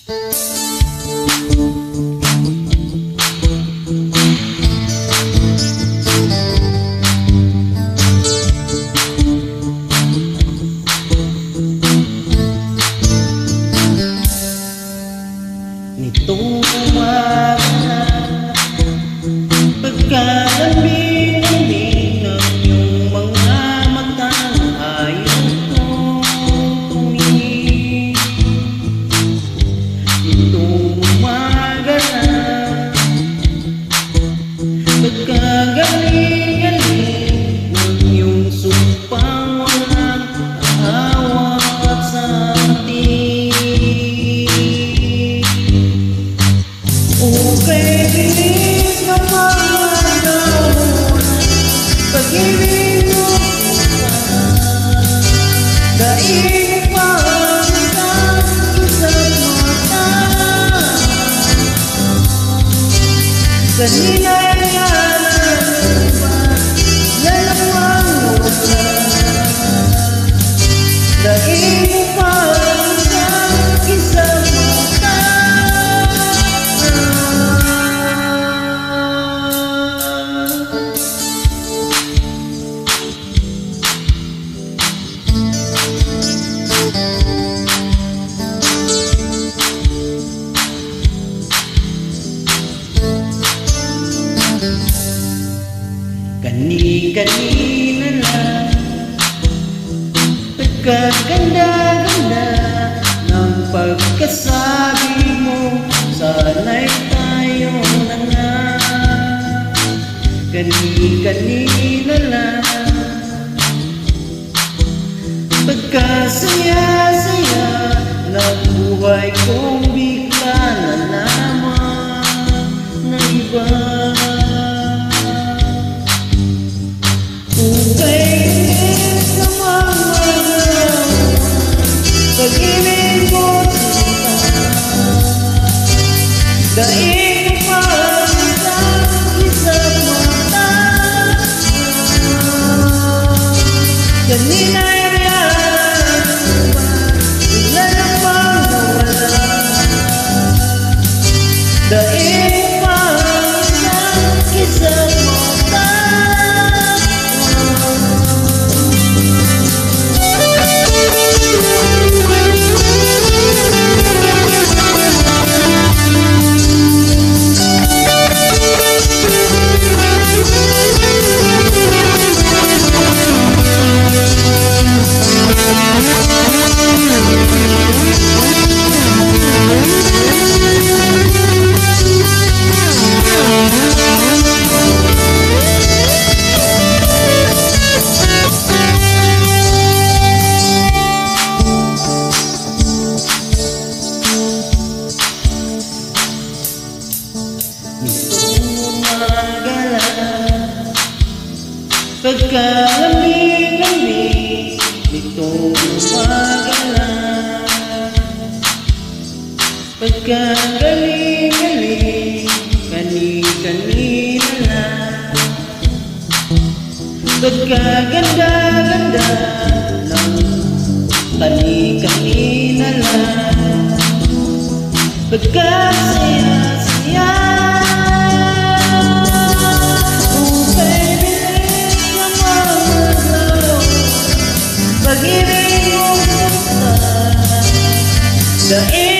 Nitong umaga, pagkalambing-lambing ng iyong mga matang ayaw kong tumingin. Nitong umaga na, pagkagaling-galing ng iyong sumpang walang ahawat sa atin. Okay, bilis naman ako na pag-ibig mo daig pa ang isang mata. Kanina yan pa lalawang wala daig pa ang isang mata. Kani-kanina lang, pagkaganda-ganda ng pagkasabi mo, sana'y tayo na nga. Kani-kanina lang, pagkasaya-saya ng buhay kong bigla na naman na iba. Pag-ibig mo sinta, daig pa isang mata. Kanina yan bigla namang nawala, daig pa isang mata. Pagkalambing-lambing nitong umaga lang, pagkagaling-galing kani-kanina lang, pagkaganda-ganda ng kani-kanina lang, pagkasaya-saya. Pag-ibig mo sinta, daig